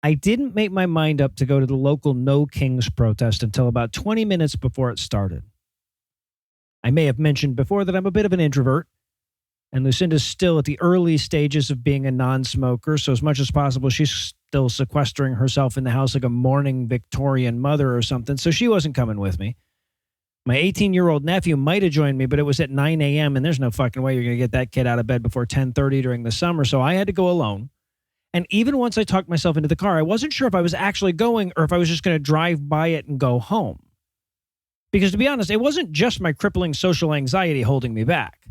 I didn't make my mind up to go to the local No Kings protest until about 20 minutes before it started. I may have mentioned before that I'm a bit of an introvert, and Lucinda's still at the early stages of being a non-smoker, so as much as possible, she's still sequestering herself in the house like a mourning Victorian mother or something, so she wasn't coming with me. My 18-year-old nephew might have joined me, but it was at 9 a.m., and there's no fucking way you're going to get that kid out of bed before 10:30 during the summer, so I had to go alone. And even once I talked myself into the car, I wasn't sure if I was actually going or if I was just going to drive by it and go home. Because to be honest, it wasn't just my crippling social anxiety holding me back.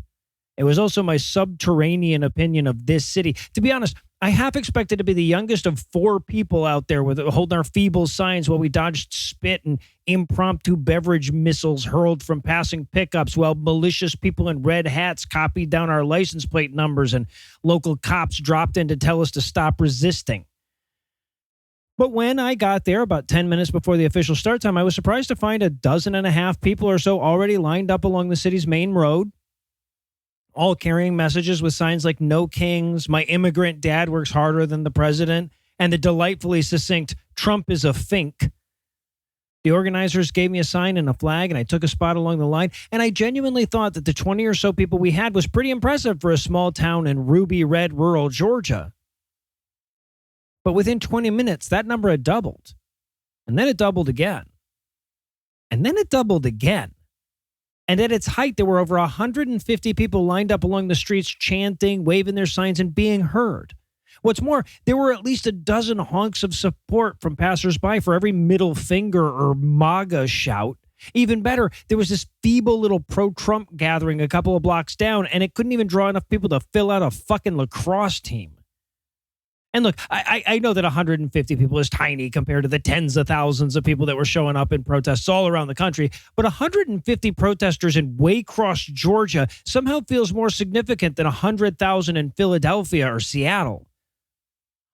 It was also my subterranean opinion of this city. To be honest, I half expected to be the youngest of 4 people out there with holding our feeble signs while we dodged spit and impromptu beverage missiles hurled from passing pickups while malicious people in red hats copied down our license plate numbers and local cops dropped in to tell us to stop resisting. But when I got there about 10 minutes before the official start time, I was surprised to find 12 people or so already lined up along the city's main road, all carrying messages with signs like "No Kings," "My immigrant dad works harder than the president," and the delightfully succinct "Trump is a fink." The organizers gave me a sign and a flag, and I took a spot along the line, and I genuinely thought that the 20 or so people we had was pretty impressive for a small town in ruby red rural Georgia. But within 20 minutes, that number had doubled. And then it doubled again. And then it doubled again. And at its height, there were over 150 people lined up along the streets chanting, waving their signs, and being heard. What's more, there were at least 12 honks of support from passersby for every middle finger or MAGA shout. Even better, there was this feeble little pro-Trump gathering a couple of blocks down, and it couldn't even draw enough people to fill out a fucking lacrosse team. And look, I know that 150 people is tiny compared to the tens of thousands of people that were showing up in protests all around the country, but 150 protesters in Waycross, Georgia somehow feels more significant than 100,000 in Philadelphia or Seattle.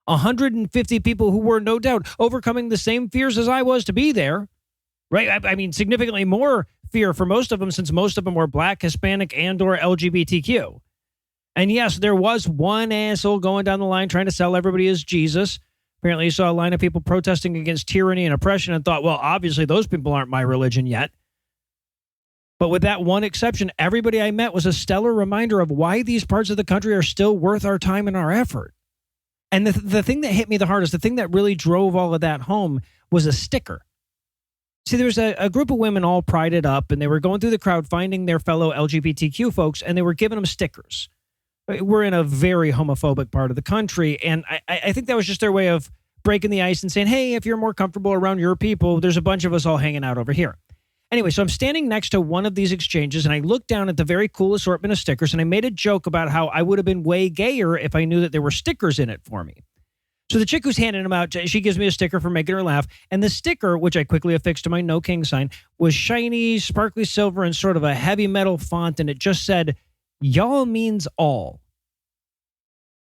150 people who were no doubt overcoming the same fears as I was to be there, right? I mean, significantly more fear for most of them, since most of them were Black, Hispanic, and or LGBTQ. And yes, there was one asshole going down the line trying to sell everybody as Jesus. Apparently he saw a line of people protesting against tyranny and oppression and thought, well, obviously those people aren't my religion yet. But with that one exception, everybody I met was a stellar reminder of why these parts of the country are still worth our time and our effort. And the thing that hit me the hardest, the thing that really drove all of that home, was a sticker. See, there was a group of women all prided up, and they were going through the crowd finding their fellow LGBTQ folks, and they were giving them stickers. We're in a very homophobic part of the country, and I think that was just their way of breaking the ice and saying, hey, if you're more comfortable around your people, there's a bunch of us all hanging out over here. Anyway, so I'm standing next to one of these exchanges, and I looked down at the very cool assortment of stickers, and I made a joke about how I would have been way gayer if I knew that there were stickers in it for me. So the chick who's handing them out, she gives me a sticker for making her laugh, and the sticker, which I quickly affixed to my No King sign, was shiny, sparkly silver, and sort of a heavy metal font, and it just said, "Y'all means all."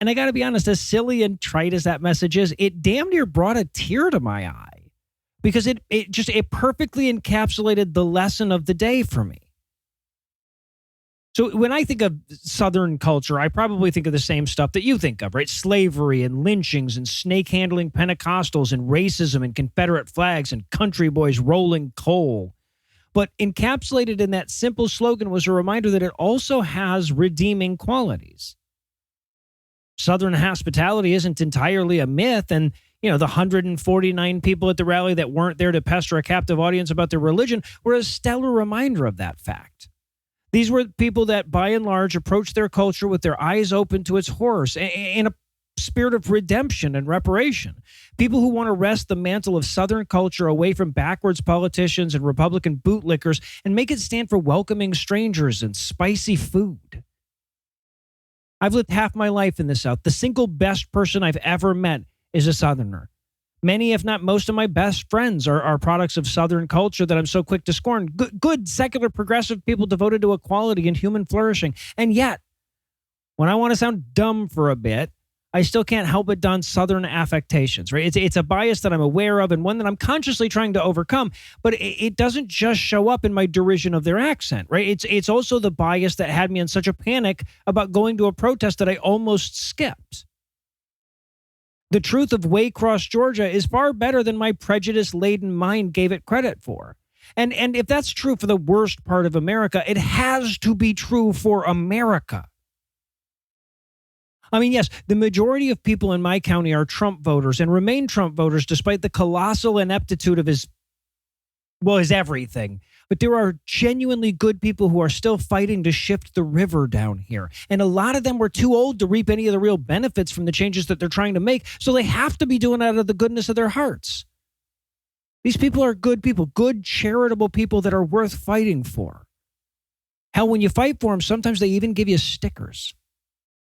And I got to be honest, as silly and trite as that message is, it damn near brought a tear to my eye because it perfectly encapsulated the lesson of the day for me. So when I think of Southern culture, I probably think of the same stuff that you think of, right? Slavery and lynchings and snake-handling Pentecostals and racism and Confederate flags and country boys rolling coal. But encapsulated in that simple slogan was a reminder that it also has redeeming qualities. Southern hospitality isn't entirely a myth, and the 149 people at the rally that weren't there to pester a captive audience about their religion were a stellar reminder of that fact. These were people that, by and large, approached their culture with their eyes open to its horrors in a spirit of redemption and reparation. People who want to wrest the mantle of Southern culture away from backwards politicians and Republican bootlickers and make it stand for welcoming strangers and spicy food. I've lived half my life in the South. The single best person I've ever met is a Southerner. Many, if not most of my best friends are products of Southern culture that I'm so quick to scorn. Good, secular, progressive people devoted to equality and human flourishing. And yet, when I want to sound dumb for a bit, I still can't help but don Southern affectations, right? It's a bias that I'm aware of and one that I'm consciously trying to overcome, but it doesn't just show up in my derision of their accent, right? It's also the bias that had me in such a panic about going to a protest that I almost skipped. The truth of Waycross, Georgia is far better than my prejudice-laden mind gave it credit for. And if that's true for the worst part of America, it has to be true for America. I mean, yes, the majority of people in my county are Trump voters and remain Trump voters despite the colossal ineptitude of his everything. But there are genuinely good people who are still fighting to shift the river down here. And a lot of them were too old to reap any of the real benefits from the changes that they're trying to make. So they have to be doing it out of the goodness of their hearts. These people are good people, good charitable people that are worth fighting for. Hell, when you fight for them, sometimes they even give you stickers.